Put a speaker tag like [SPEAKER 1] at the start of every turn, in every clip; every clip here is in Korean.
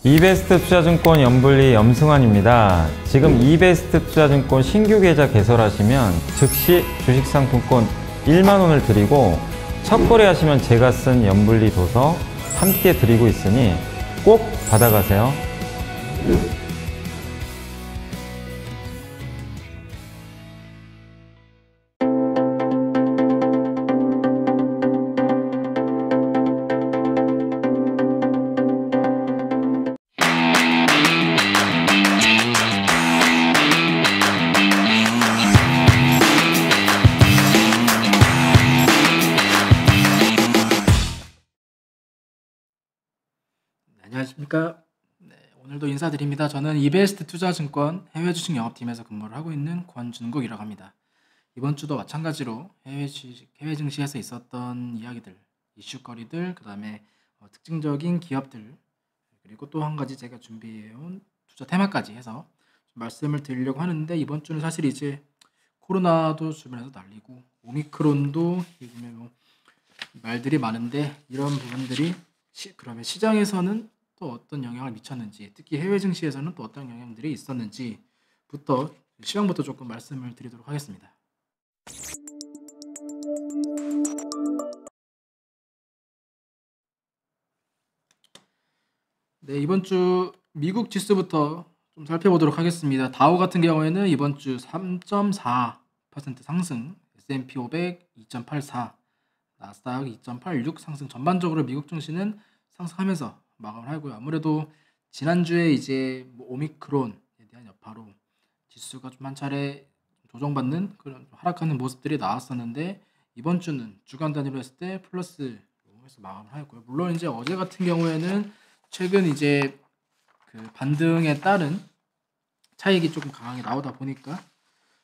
[SPEAKER 1] 이베스트 투자증권 연불리 염승환입니다. 지금 이베스트 투자증권 신규 계좌 개설하시면 즉시 주식상품권 1만원을 드리고 첫 거래하시면 제가 쓴 연불리 도서 함께 드리고 있으니 꼭 받아가세요.
[SPEAKER 2] 안녕하십니까. 오늘도 인사드립니다. 저는 이베스트 투자증권 해외 주식 영업팀에서 근무를 하고 있는 권준국이라고 합니다. 이번 주도 마찬가지로 해외 증시에서 있었던 이야기들, 이슈거리들, 그 다음에 특징적인 기업들, 그리고 또 한 가지 제가 준비해온 투자 테마까지 해서 좀 말씀을 드리려고 하는데, 이번 주는 사실 이제 코로나도 주변에서 날리고 오미크론도 요즘에 말들이 많은데, 이런 부분들이 그러면 시장에서는 또 어떤 영향을 미쳤는지, 특히 해외 증시에서는 또 어떤 영향들이 있었는지부터 시황부터 조금 말씀을 드리도록 하겠습니다. 네, 이번 주 미국 지수부터 좀 살펴보도록 하겠습니다. 다우 같은 경우에는 이번 주 3.4% 상승, S&P 500 2.84, 나스닥 2.86 상승. 전반적으로 미국 증시는 상승하면서 마감을 하고요. 아무래도 지난주에 이제 오미크론에 대한 여파로 지수가 좀 한 차례 조정받는 그런 하락하는 모습들이 나왔었는데, 이번 주는 주간 단위로 했을 때 플러스로 해서 마감을 하였고요. 물론 이제 어제 같은 경우에는 최근 이제 그 반등에 따른 차익이 조금 강하게 나오다 보니까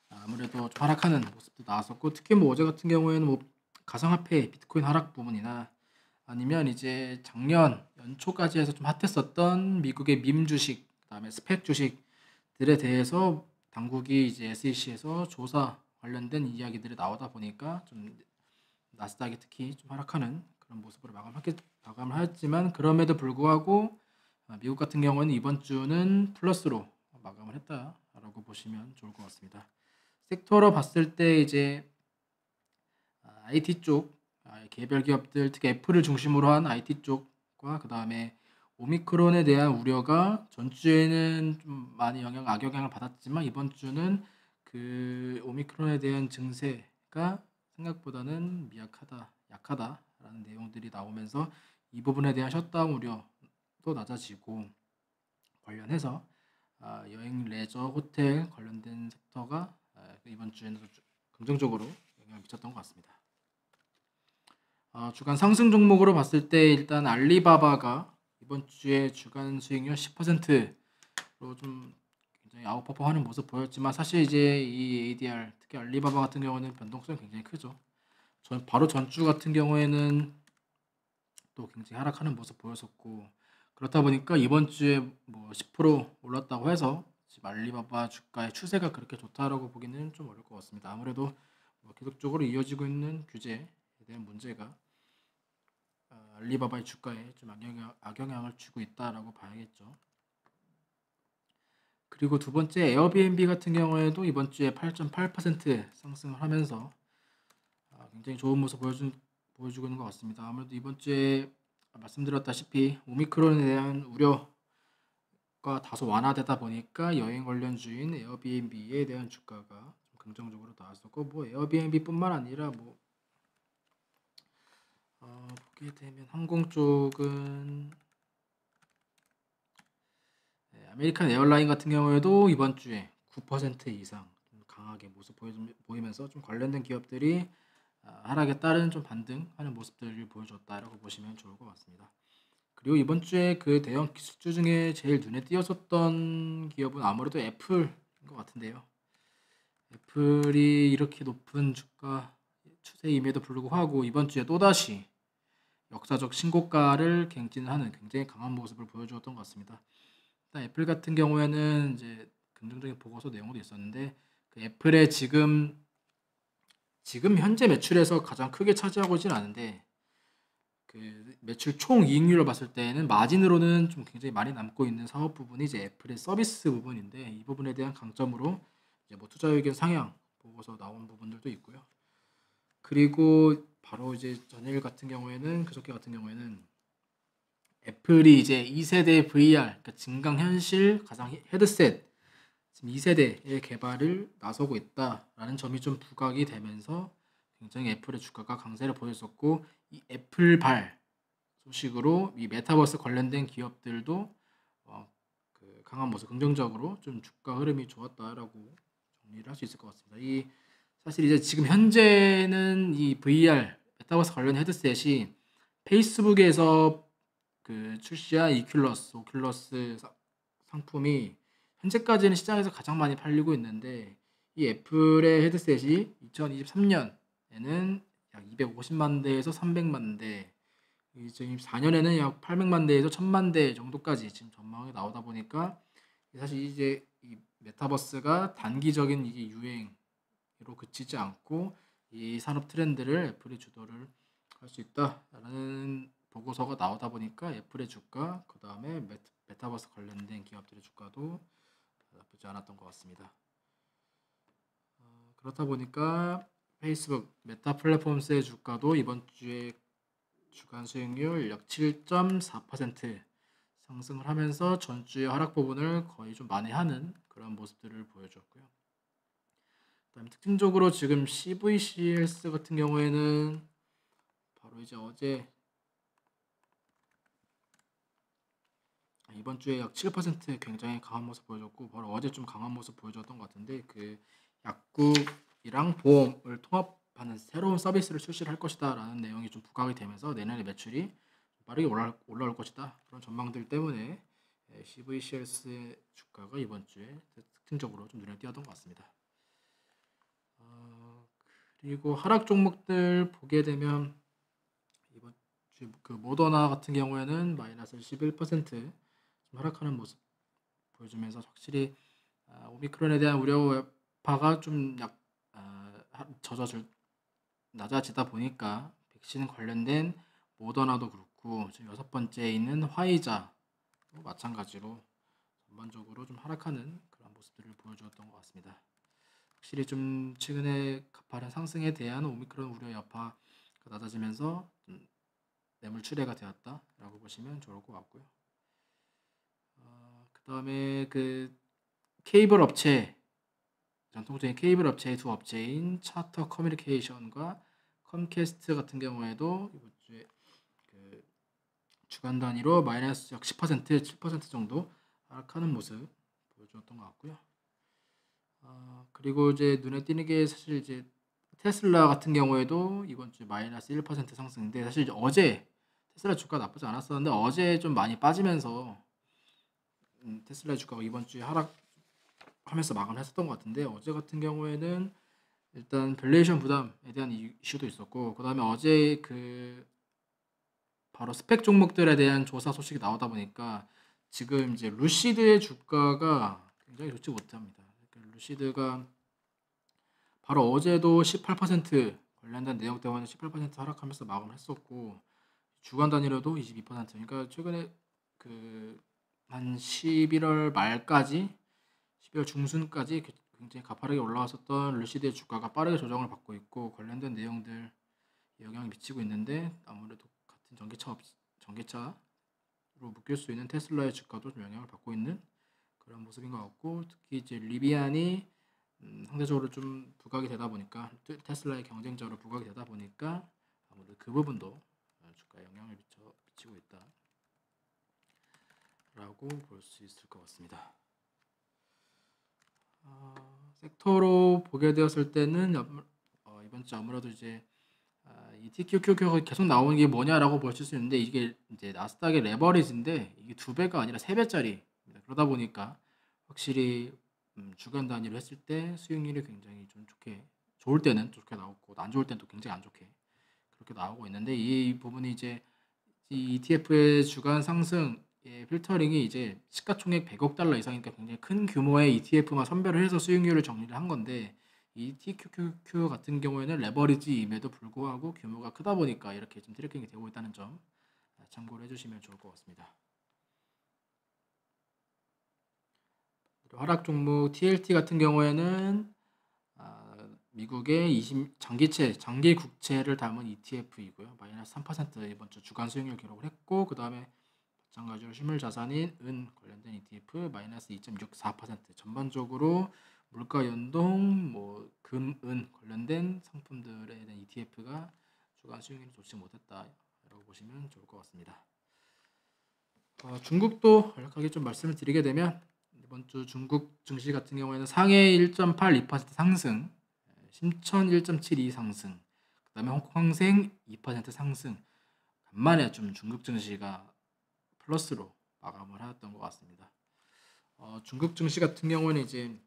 [SPEAKER 2] 아무래도 좀 하락하는 모습도 나왔었고, 특히 어제 같은 경우에는 가상화폐 비트코인 하락 부분이나 아니면 이제 작년 연초까지 해서 좀 핫했었던 미국의 밈 주식, 그다음에 스펙 주식들에 대해서 당국이 이제 SEC에서 조사 관련된 이야기들이 나오다 보니까 좀 나스닥이 특히 좀 하락하는 그런 모습으로 마감을 하였지만, 그럼에도 불구하고 미국 같은 경우는 이번 주는 플러스로 마감을 했다라고 보시면 좋을 것 같습니다. 섹터로 봤을 때 이제 IT 쪽 개별 기업들, 특히 애플을 중심으로 한 IT 쪽과 그 다음에 오미크론에 대한 우려가 전주에는 좀 많이 악영향을 받았지만, 이번 주는 그 오미크론에 대한 증세가 생각보다는 약하다라는 내용들이 나오면서 이 부분에 대한 셧다운 우려도 낮아지고, 관련해서 여행, 레저, 호텔 관련된 섹터가 이번 주에는 긍정적으로 영향을 미쳤던 것 같습니다. 주간 상승 종목으로 봤을 때 일단 알리바바가 이번 주에 주간 수익률 10%로 좀 굉장히 아웃퍼폼하는 모습 보였지만, 사실 이제 이 ADR, 특히 알리바바 같은 경우는 변동성이 굉장히 크죠. 바로 전주 같은 경우에는 또 굉장히 하락하는 모습 보였었고, 그렇다 보니까 이번 주에 10% 올랐다고 해서 지금 알리바바 주가의 추세가 그렇게 좋다라고 보기는 좀 어려울 것 같습니다. 아무래도 계속적으로 이어지고 있는 규제에 대한 문제가 알리바바의 주가에 좀 악영향을 주고 있다라고 봐야겠죠. 그리고 두 번째 에어비앤비 같은 경우에도 이번 주에 8.8% 상승을 하면서 굉장히 좋은 모습 보여주고 있는 것 같습니다. 아무래도 이번 주에 말씀드렸다시피 오미크론에 대한 우려가 다소 완화되다 보니까 여행 관련주인 에어비앤비에 대한 주가가 좀 긍정적으로 나왔었고, 에어비앤비뿐만 아니라 보게 되면 항공 쪽은 아메리칸 에어라인 같은 경우에도 이번 주에 9% 이상 좀 강하게 모습 보이면서 좀 관련된 기업들이 하락에 따른 좀 반등하는 모습들을 보여줬다라고 보시면 좋을 것 같습니다. 그리고 이번 주에 그 대형 기술주 중에 제일 눈에 띄었었던 기업은 아무래도 애플인 것 같은데요. 애플이 이렇게 높은 주가 추세임에도 불구하고 이번 주에 또다시 역사적 신고가를 갱신하는 굉장히 강한 모습을 보여주었던 것 같습니다. 일단 애플 같은 경우에는 이제 긍정적인 보고서 내용도 있었는데, 그 애플의 지금 현재 매출에서 가장 크게 차지하고 있지는 않은데, 그 매출 총 이익률을 봤을 때에는 마진으로는 좀 굉장히 많이 남고 있는 사업 부분이 이제 애플의 서비스 부분인데, 이 부분에 대한 강점으로 이제 뭐 투자 의견 상향 보고서 나온 부분들도 있고요. 그리고 바로 이제 전일 같은 경우에는, 그저께 같은 경우에는 애플이 이제 2세대 VR, 그러니까 증강현실 가상 헤드셋 지금 2세대의 개발을 나서고 있다라는 점이 좀 부각이 되면서 굉장히 애플의 주가가 강세를 보였었고, 이 애플발 소식으로 이 메타버스 관련된 기업들도 그 강한 모습, 긍정적으로 좀 주가 흐름이 좋았다라고 정리를 할 수 있을 것 같습니다. 이 사실 이제 지금 현재는 이 VR 메타버스 관련 헤드셋이 페이스북에서 그 출시한 오큘러스 상품이 현재까지는 시장에서 가장 많이 팔리고 있는데, 이 애플의 헤드셋이 2023년에는 약 250만 대에서 300만 대, 2024년에는 약 800만 대에서 1000만 대 정도까지 지금 전망이 나오다 보니까, 사실 이제 이 메타버스가 단기적인 이게 유행으로 그치지 않고 이 산업 트렌드를 애플이 주도를 할 수 있다라는 보고서가 나오다 보니까 애플의 주가, 그 다음에 메타버스 관련된 기업들의 주가도 나쁘지 않았던 것 같습니다. 그렇다 보니까 페이스북 메타 플랫폼스의 주가도 이번 주에 주간 수익률 약 7.4% 상승을 하면서 전주의 하락 부분을 거의 좀 만회하는 그런 모습들을 보여줬고요. 그다음에 특징적으로 지금 CVCS 같은 경우에는 바로 이제 어제 이번 주에 약 7% 굉장히 강한 모습 보여줬고, 바로 어제 좀 강한 모습 보여줬던 것 같은데, 그 약국이랑 보험을 통합하는 새로운 서비스를 출시를 할 것이다 라는 내용이 좀 부각이 되면서 내년에 매출이 빠르게 올라올 것이다, 그런 전망들 때문에 CVCS의 주가가 이번 주에 특징적으로 좀 눈에 띄었던 것 같습니다. 그리고 하락 종목들 보게 되면 이번 주 그 모더나 같은 경우에는 마이너스 11% 좀 하락하는 모습 보여주면서, 확실히 오미크론에 대한 우려 여파가 좀 낮아지다 보니까 백신 관련된 모더나도 그렇고, 지금 6번째에 있는 화이자도 마찬가지로 전반적으로 좀 하락하는 그런 모습들을 보여주었던 것 같습니다. 확실히 좀 최근에 가파른 상승에 대한 오미크론 우려 여파가 낮아지면서 매물 출회가 되었다라고 보시면 좋을 것 같고요. 그 다음에 그 케이블 업체, 전통적인 케이블 업체의 두 업체인 차터 커뮤니케이션과 컴캐스트 같은 경우에도 이번 주에 그 주간 단위로 마이너스 약 10%, 7% 정도 하락하는 모습 보여주었던 것 같고요. 그리고 이제 눈에 띄는 게 사실 이제 테슬라 같은 경우에도 이번 주 마이너스 1% 상승인데, 사실 이제 어제 테슬라 주가 나쁘지 않았었는데 어제 좀 많이 빠지면서 테슬라 주가가 이번 주에 하락하면서 마감을 했었던 것 같은데, 어제 같은 경우에는 일단 밸류에이션 부담에 대한 이슈도 있었고, 그 다음에 어제 그 바로 스펙 종목들에 대한 조사 소식이 나오다 보니까 지금 이제 루시드의 주가가 굉장히 좋지 못합니다. 그러니까 루시드가 바로 어제도 18% 관련된 내용 때문에 18% 하락하면서 마감을 했었고, 주간 단위로도 22%, 그러니까 최근에 그 한 11월 말까지 12월 중순까지 굉장히 가파르게 올라왔었던 루시드의 주가가 빠르게 조정을 받고 있고, 관련된 내용들 영향을 미치고 있는데, 아무래도 같은 전기차로 묶일 수 있는 테슬라의 주가도 좀 영향을 받고 있는 그런 모습인 것 같고, 특히 이제 리비안이 상대적으로 좀 부각이 되다 보니까, 테슬라의 경쟁자로 부각이 되다 보니까 아무래도 그 부분도 주가에 영향을 미치고 있다라고 볼 수 있을 것 같습니다. 섹터로 보게 되었을 때는 이번 주 아무래도 이제 이 TQQQ가 계속 나오는 게 뭐냐라고 보실 수 있는데, 이게 이제 나스닥의 레버리지인데 이게 2배가 아니라 3배짜리. 그러다 보니까 확실히 주간 단위로 했을 때 수익률이 굉장히 좀 좋을 때는 좋게 나오고, 안 좋을 때는 또 굉장히 안 좋게 그렇게 나오고 있는데, 이 부분이 이제 이 ETF의 주간 상승 필터링이 이제 시가총액 100억 달러 이상이니까 굉장히 큰 규모의 ETF만 선별을 해서 수익률을 정리를 한 건데, 이 TQQQ 같은 경우에는 레버리지임에도 불구하고 규모가 크다 보니까 이렇게 좀 트래킹이 되고 있다는 점 참고를 해주시면 좋을 것 같습니다. 하락 종목 TLT 같은 경우에는 미국의 장기 국채를 담은 ETF이고요. 마이너스 3% 이번 주 주간 수익률 기록을 했고, 그 다음에 마찬가지로 실물 자산인 은 관련된 ETF 마이너스 2.64%. 전반적으로 물가 연동, 금, 은 관련된 상품들에 대한 ETF가 주간 수익률이 좋지 못했다라고 보시면 좋을 것 같습니다. 중국도 간략하게 좀 말씀을 드리게 되면 이번 주 중국 증시 같은 경우에는 상해 1.82% 상승, 심천 1.72 상승, 그 다음에 홍콩항생 2% 상승. 간만에 좀 중국 증시가 플러스로 마감을 하였던 것 같습니다. 중국 증시 같은 경우는 이제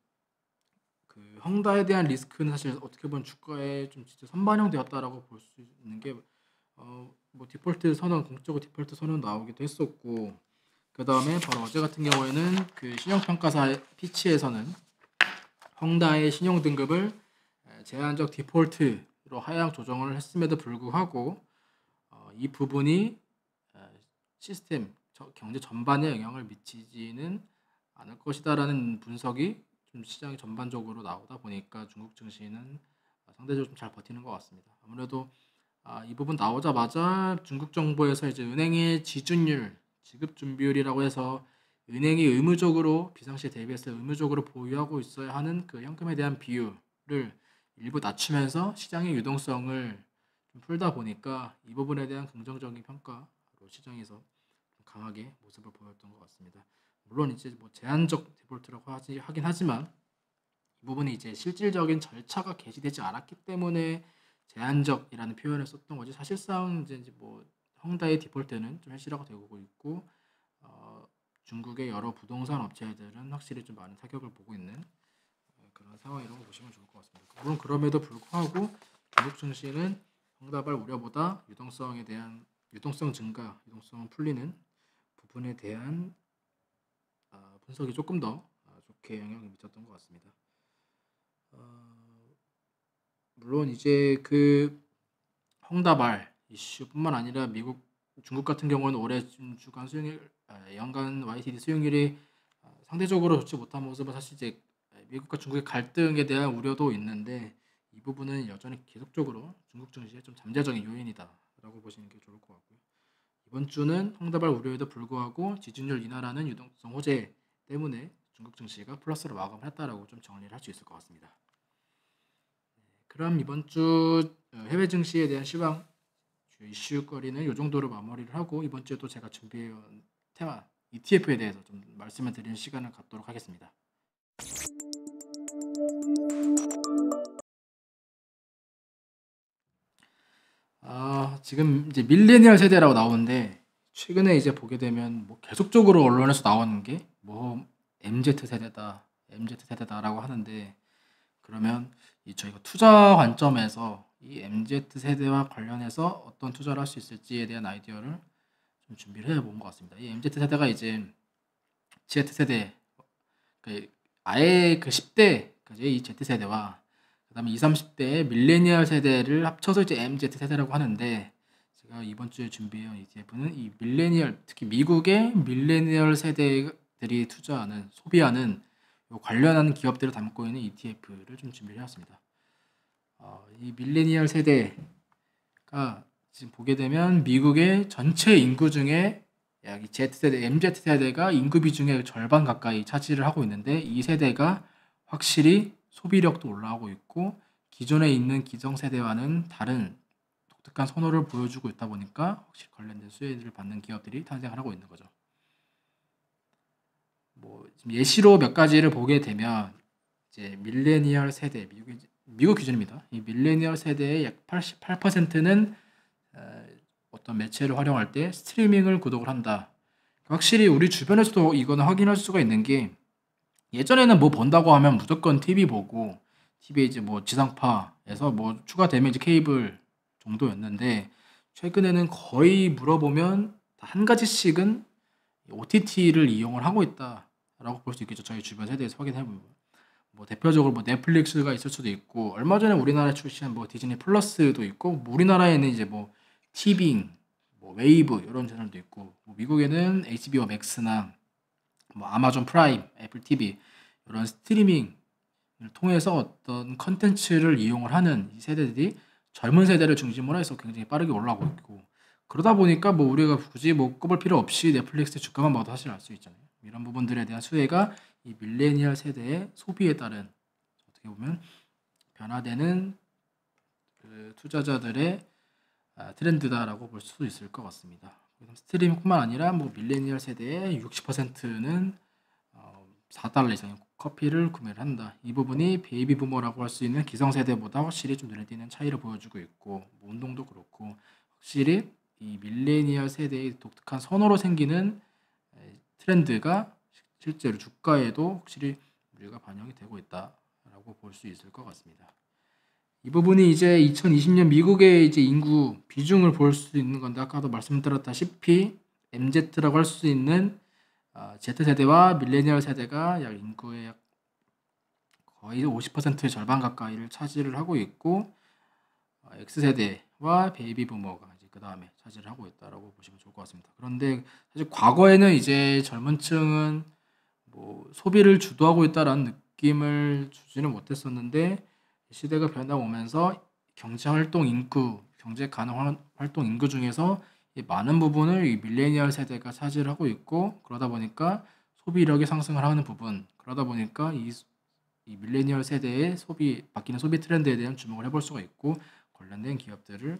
[SPEAKER 2] 그 헝다에 대한 리스크는 사실 어떻게 보면 주가에 좀 진짜 선반영되었다라고 볼 수 있는 게 디폴트 선언, 공적으로 디폴트 선언 나오기도 했었고, 그 다음에 바로 어제 같은 경우에는 그 신용평가사 피치에서는 헝다의 신용 등급을 제한적 디폴트로 하향 조정을 했음에도 불구하고 이 부분이 시스템 경제 전반에 영향을 미치지는 않을 것이다라는 분석이 좀 시장 전반적으로 나오다 보니까 중국 증시는 상대적으로 좀 잘 버티는 것 같습니다. 아무래도 이 부분 나오자마자 중국 정부에서 이제 은행의 지준율, 지급 준비율이라고 해서 은행이 의무적으로 비상시에 대비해서 의무적으로 보유하고 있어야 하는 그 현금에 대한 비율을 일부 낮추면서 시장의 유동성을 좀 풀다 보니까 이 부분에 대한 긍정적인 평가로 시장에서 강하게 모습을 보였던 것 같습니다. 물론 이제 제한적 디폴트라고 하긴 하지만 이 부분이 이제 실질적인 절차가 개시되지 않았기 때문에 제한적이라는 표현을 썼던 거지, 사실상 이제 헝다의 디폴트는 좀 현실화가 되고 있고 중국의 여러 부동산 업체들은 확실히 좀 많은 타격을 보고 있는 그런 상황이라고 보시면 좋을 것 같습니다. 물론 그럼에도 불구하고 중국 증시는 헝다발 우려보다 유동성 증가, 유동성 풀리는 부분에 대한 분석이 조금 더 좋게 영향을 미쳤던 것 같습니다. 물론 이제 그 헝다발 이슈뿐만 아니라 중국 같은 경우는 올해 주간 수익률, 연간 YTD 수익률이 상대적으로 좋지 못한 모습은 사실 이제 미국과 중국의 갈등에 대한 우려도 있는데 이 부분은 여전히 계속적으로 중국 증시의 좀 잠재적인 요인이다라고 보시는 게 좋을 것 같고요. 이번 주는 헝다발 우려에도 불구하고 지준율 인하라는 유동성 호재 때문에 중국 증시가 플러스로 마감을 했다라고 좀 정리를 할 수 있을 것 같습니다. 그럼 이번 주 해외 증시에 대한 시황 이슈거리는 이 정도로 마무리를 하고, 이번 주에 또 제가 준비해온 테마 ETF에 대해서 좀 말씀을 드리는 시간을 갖도록 하겠습니다. 지금 이제 밀레니얼 세대라고 나오는데, 최근에 이제 보게 되면 계속적으로 언론에서 나오는 게 MZ 세대다라고 하는데, 그러면 저희가 투자 관점에서 이 MZ 세대와 관련해서 어떤 투자를 할 수 있을지에 대한 아이디어를 좀 준비를 해본 것 같습니다. 이 MZ 세대가 이제 Z 세대, 아예 그 10대 이 Z 세대와 그다음에 20, 30대의 밀레니얼 세대를 합쳐서 이제 MZ 세대라고 하는데, 제가 이번 주에 준비해온 ETF는 이 밀레니얼, 특히 미국의 밀레니얼 세대들이 투자하는, 소비하는 관련한 기업들을 담고 있는 ETF를 좀 준비를 해왔습니다. 이 밀레니얼 세대가 지금 보게 되면 미국의 전체 인구 중에 약 Z세대, MZ세대가 인구 비중의 절반 가까이 차지를 하고 있는데, 이 세대가 확실히 소비력도 올라가고 있고 기존에 있는 기성세대와는 다른 독특한 선호를 보여주고 있다 보니까 확실히 관련된 수혜를 받는 기업들이 탄생을 하고 있는 거죠. 지금 예시로 몇 가지를 보게 되면 이제 밀레니얼 세대, 미국 기준입니다. 이 밀레니얼 세대의 약 88%는 어떤 매체를 활용할 때 스트리밍을 구독을 한다. 확실히 우리 주변에서도 이거는 확인할 수가 있는 게, 예전에는 본다고 하면 무조건 TV 보고, TV에 이제 지상파에서 추가되면 이제 케이블 정도였는데, 최근에는 거의 물어보면 한 가지씩은 OTT를 이용을 하고 있다라고 볼 수 있겠죠. 저희 주변 세대에서 확인해 보면 뭐 대표적으로 뭐 넷플릭스가 있을 수도 있고 얼마 전에 우리나라에 출시한 뭐 디즈니 플러스도 있고 뭐 우리나라에는 이제 뭐 티빙, 뭐 웨이브 이런 채널도 있고 뭐 미국에는 HBO 맥스나 뭐 아마존 프라임, 애플 TV 이런 스트리밍을 통해서 어떤 컨텐츠를 이용을 하는 이 세대들이 젊은 세대를 중심으로 해서 굉장히 빠르게 올라오고 있고 그러다 보니까 뭐 우리가 굳이 뭐 꼽을 필요 없이 넷플릭스 주가만 봐도 사실 알 수 있잖아요. 이런 부분들에 대한 수혜가 이 밀레니얼 세대의 소비에 따른 어떻게 보면 변화되는 그 투자자들의 트렌드다라고 볼 수 있을 것 같습니다. 스트리밍뿐만 아니라 뭐 밀레니얼 세대의 60%는 $4 이상의 커피를 구매를 한다. 이 부분이 베이비 부머라고 할 수 있는 기성세대보다 확실히 좀 눈에 띄는 차이를 보여주고 있고 뭐 운동도 그렇고 확실히 이 밀레니얼 세대의 독특한 선호로 생기는 트렌드가 실제로 주가에도 확실히 우리가 반영이 되고 있다라고 볼 수 있을 것 같습니다. 이 부분이 이제 2020년 미국의 이제 인구 비중을 볼 수 있는 건데 아까도 말씀드렸다시피 MZ라고 할 수 있는 Z세대와 밀레니얼 세대가 약 인구의 약 거의 50%의 절반 가까이를 차지를 하고 있고 X세대와 베이비 부머가 이제 그 다음에 차지를 하고 있다라고 보시면 좋을 것 같습니다. 그런데 사실 과거에는 이제 젊은 층은 뭐 소비를 주도하고 있다라는 느낌을 주지는 못했었는데 시대가 변화오면서 경제활동 인구, 경제 가능 활동 인구 중에서 이 많은 부분을 이 밀레니얼 세대가 차지를 하고 있고 그러다 보니까 소비력이 상승을 하는 부분 그러다 보니까 이 밀레니얼 세대의 바뀌는 소비 트렌드에 대한 주목을 해볼 수가 있고 관련된 기업들을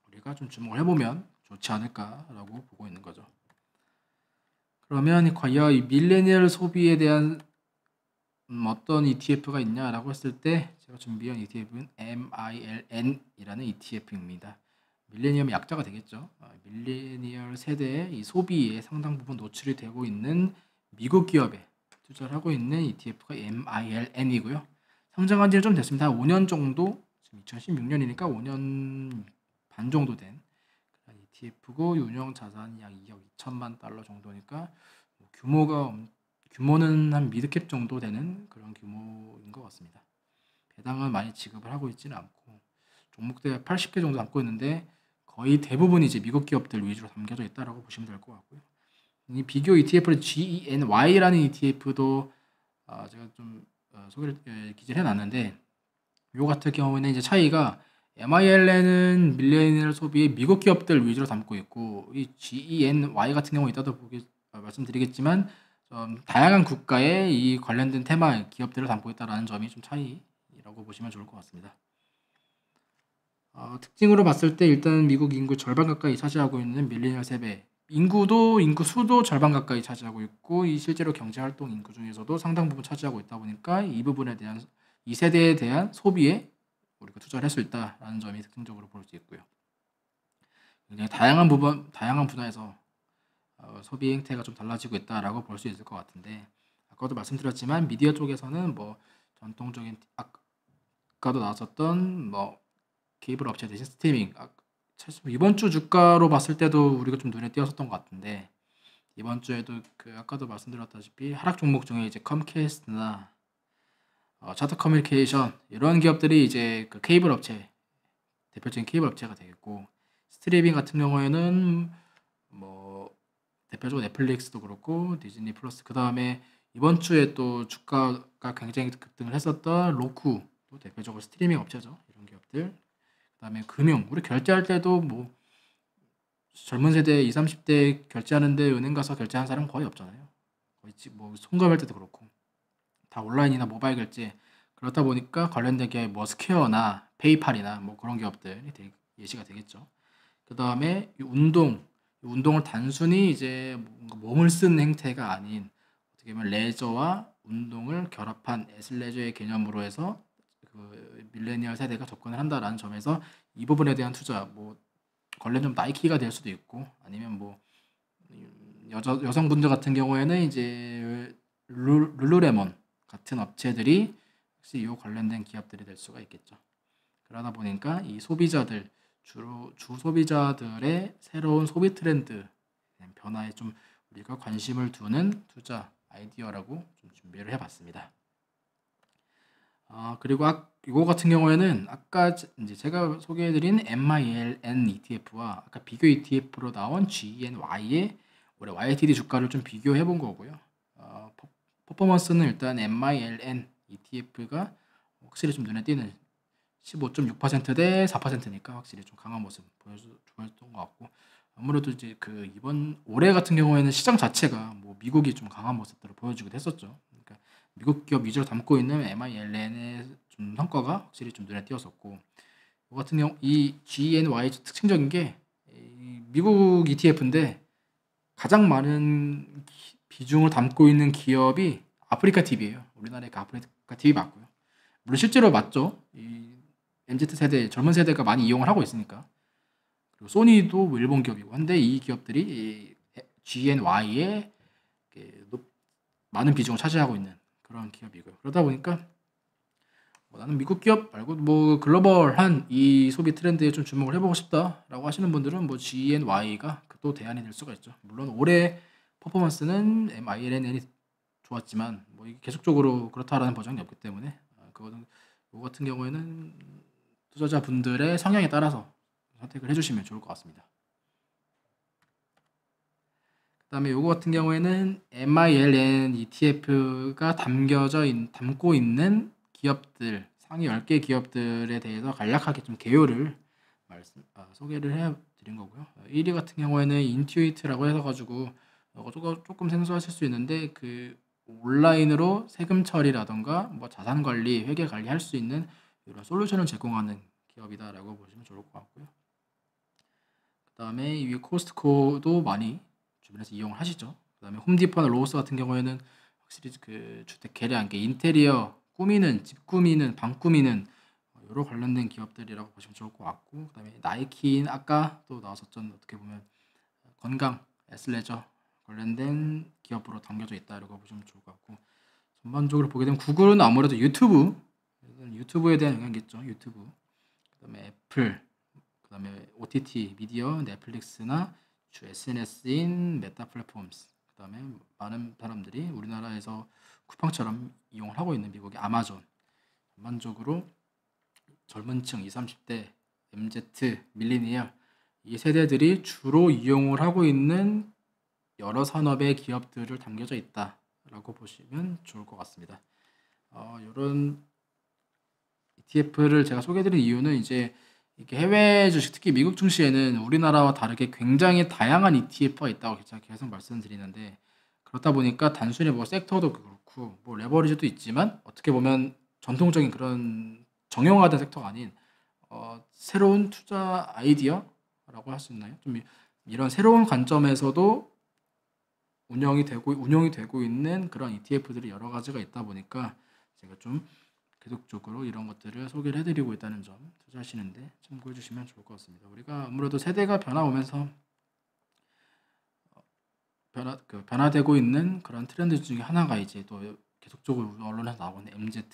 [SPEAKER 2] 우리가 좀 주목을 해보면 좋지 않을까라고 보고 있는 거죠. 그러면 과연 이 밀레니얼 소비에 대한 어떤 ETF가 있냐라고 했을 때 제가 준비한 ETF는 MILN이라는 ETF입니다. 밀레니엄의 약자가 되겠죠. 밀레니얼 세대의 이 소비에 상당 부분 노출이 되고 있는 미국 기업에 투자를 하고 있는 ETF가 MILN이고요. 상장한 지는 좀 됐습니다. 5년 정도, 지금 2016년이니까 5년 반 정도 된 ETF고 운영 자산이 약 2억 2천만 달러 정도니까 규모는 한 미드캡 정도 되는 그런 규모인 것 같습니다. 배당은 많이 지급을 하고 있지는 않고 종목대 80개 정도 담고 있는데 거의 대부분이 이제 미국 기업들 위주로 담겨져 있다라고 보시면 될 것 같고요. 이 비교 ETF를 GENY라는 ETF도 제가 좀 기재를 해놨는데 요 같은 경우에는 이제 차이가 MILN은 밀레니얼 소비의 미국 기업들 위주로 담고 있고 이 GENY 같은 경우 이따도 말씀드리겠지만 다양한 국가의 이 관련된 테마 기업들을 담고 있다는 점이 좀 차이라고 보시면 좋을 것 같습니다. 특징으로 봤을 때 일단 미국 인구 절반 가까이 차지하고 있는 밀레니얼 세대 인구 수도 절반 가까이 차지하고 있고 이 실제로 경제활동 인구 중에서도 상당 부분 차지하고 있다 보니까 이 부분에 대한 이 세대에 대한 소비에 우리가 투자를 할 수 있다라는 점이 특징적으로 볼 수 있고요. 굉장히 다양한 분야에서 소비 행태가 좀 달라지고 있다라고 볼 수 있을 것 같은데 아까도 말씀드렸지만 미디어 쪽에서는 뭐 전통적인 아까도 나왔었던 뭐 케이블 업체 대신 스트리밍 이번 주 주가로 봤을 때도 우리가 좀 눈에 띄었었던 것 같은데 이번 주에도 아까도 말씀드렸다시피 하락 종목 중에 이제 컴캐스트나 차트 커뮤니케이션 이런 기업들이 이제 그 케이블 업체 대표적인 케이블 업체가 되겠고 스트리밍 같은 경우에는 뭐 대표적으로 넷플릭스도 그렇고 디즈니 플러스 그 다음에 이번 주에 또 주가가 굉장히 급등을 했었던 로쿠도 대표적으로 스트리밍 업체죠. 이런 기업들 그 다음에 금융 우리 결제할 때도 뭐 젊은 세대 20, 30대 결제하는데 은행 가서 결제하는 사람 거의 없잖아요. 거의 뭐 송금할 때도 그렇고 다 온라인이나 모바일 결제 그렇다 보니까 관련된 기업 뭐 스퀘어나 페이팔이나 뭐 그런 기업들이 예시가 되겠죠. 그 다음에 운동을 단순히 이제 뭔가 몸을 쓰는 행태가 아닌 어떻게 보면 레저와 운동을 결합한 애슬레저의 개념으로 해서 그 밀레니얼 세대가 접근을 한다라는 점에서 이 부분에 대한 투자 뭐 관련점 나이키가 될 수도 있고 아니면 뭐 여성분들 같은 경우에는 이제 룰루레몬 같은 업체들이 혹시 이 관련된 기업들이 될 수가 있겠죠. 그러다 보니까 이 소비자들 주 소비자들의 새로운 소비 트렌드 변화에 좀 우리가 관심을 두는 투자 아이디어라고 좀 준비를 해봤습니다. 그리고 이거 같은 경우에는 아까 이제 제가 소개해드린 MILN ETF와 아까 비교 ETF로 나온 GNY의 올해 YTD 주가를 좀 비교해 본 거고요. 퍼포먼스는 일단 MILN ETF가 확실히 좀 눈에 띄는 15.6% 대 4%니까 확실히 좀 강한 모습 보여줬던 것 같고, 아무래도 이제 이번 올해 같은 경우에는 시장 자체가 뭐 미국이 좀 강한 모습들을 보여주기도 했었죠. 그러니까 미국 기업 위주로 담고 있는 MILN의 좀 성과가 확실히 좀 눈에 띄었었고, 이 같은 경우 이 GNY 특징적인 게 미국 ETF인데 가장 많은 비중을 담고 있는 기업이 아프리카 TV예요. 우리나라의 아프리카 TV 맞고요. 물론 실제로 맞죠. 이 MZ세대, 젊은 세대가 많이 이용을 하고 있으니까. 그리고 소니도 뭐 일본 기업이고 한데 이 기업들이 이 GNY에 많은 비중을 차지하고 있는 그런 기업이고요. 그러다 보니까 나는 미국 기업 말고 뭐 글로벌한 이 소비 트렌드에 좀 주목을 해보고 싶다라고 하시는 분들은 뭐 GNY가 또 대안이 될 수가 있죠. 물론 올해 퍼포먼스는 MILN이 좋았지만 뭐 이게 계속적으로 그렇다라는 보장이 없기 때문에 그거 같은 경우에는 투자자분들의 성향에 따라서 선택을 해주시면 좋을 것 같습니다. 그 다음에 이거 같은 경우에는 MILN ETF가 담고 있는 기업들, 상위 10개 기업들에 대해서 간략하게 좀 개요를 소개를 해드린 거고요. 1위 같은 경우에는 인투이트라고 해서 조금 생소하실 수 있는데 온라인으로 세금 처리라던가 뭐 자산 관리, 회계 관리 할 수 있는 이런 솔루션을 제공하는 기업이다라고 보시면 좋을 것 같고요. 그 다음에 이 코스트코도 많이 주변에서 이용을 하시죠. 그 다음에 홈디포나 로스 같은 경우에는 확실히 주택 개량, 인테리어 꾸미는, 집 꾸미는, 방 꾸미는 여러 관련된 기업들이라고 보시면 좋을 것 같고, 그 다음에 나이키는 아까 또 나왔었죠. 어떻게 보면 건강, 에슬레저 관련된 기업으로 담겨져 있다라고 보시면 좋을 것 같고, 전반적으로 보게 되면 구글은 아무래도 유튜브에 대한 영향이겠죠. 유튜브, 그 다음에 애플, 그 다음에 OTT 미디어, 넷플릭스나 주 SNS인 메타 플랫폼스, 그 다음에 많은 사람들이 우리나라에서 쿠팡처럼 이용을 하고 있는 미국의 아마존, 전반적으로 젊은 층 20, 30대, MZ, 밀레니얼 이 세대들이 주로 이용을 하고 있는 여러 산업의 기업들을 담겨져 있다라고 보시면 좋을 것 같습니다. 이런 ETF를 제가 소개해드린 이유는 이제 이렇게 해외 주식, 특히 미국 증시에는 우리나라와 다르게 굉장히 다양한 ETF가 있다고 제가 계속 말씀드리는데, 그렇다 보니까 단순히 뭐 섹터도 그렇고 뭐 레버리지도 있지만 어떻게 보면 전통적인 그런 정형화된 섹터가 아닌 새로운 투자 아이디어라고 할 수 있나요? 좀 이런 새로운 관점에서도 운영이 되고 있는 그런 ETF들이 여러 가지가 있다 보니까 제가 좀 계속적으로 이런 것들을 소개를 해드리고 있다는 점 투자하시는데 참고해 주시면 좋을 것 같습니다. 우리가 아무래도 세대가 변화오면서 변화되고 있는 그런 트렌드 중에 하나가 이제 또 계속적으로 언론에서 나오는 MZ,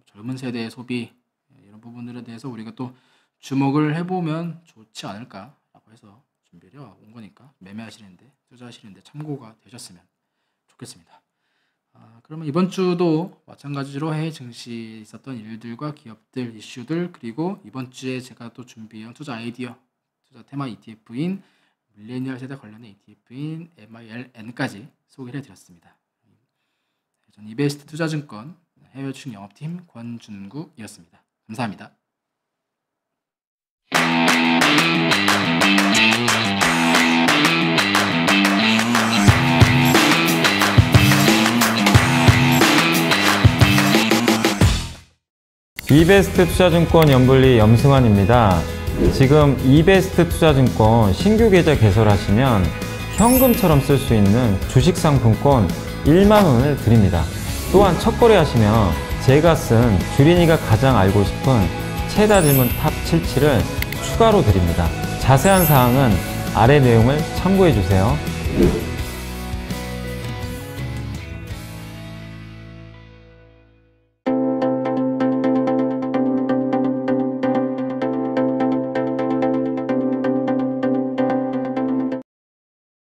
[SPEAKER 2] 젊은 세대의 소비, 이런 부분들에 대해서 우리가 또 주목을 해보면 좋지 않을까라고 해서 준비를 온 거니까 매매하시는데, 투자하시는데 참고가 되셨으면 좋겠습니다. 그러면 이번 주도 마찬가지로 해외 증시에 있었던 일들과 기업들, 이슈들, 그리고 이번 주에 제가 또 준비한 투자 아이디어, 투자 테마 ETF인 밀레니얼 세대 관련된 ETF인 MILN까지 소개를 해드렸습니다. 저는 이베스트 투자증권 해외 주식 영업팀 권준구이었습니다. 감사합니다.
[SPEAKER 1] 이베스트 투자증권 연불리 염승환입니다. 지금 이베스트 투자증권 신규 계좌 개설하시면 현금처럼 쓸 수 있는 주식 상품권 1만 원을 드립니다. 또한 첫 거래하시면 제가 쓴 주린이가 가장 알고 싶은 최다 질문 탑 77을 추가로 드립니다. 자세한 사항은 아래 내용을 참고해 주세요.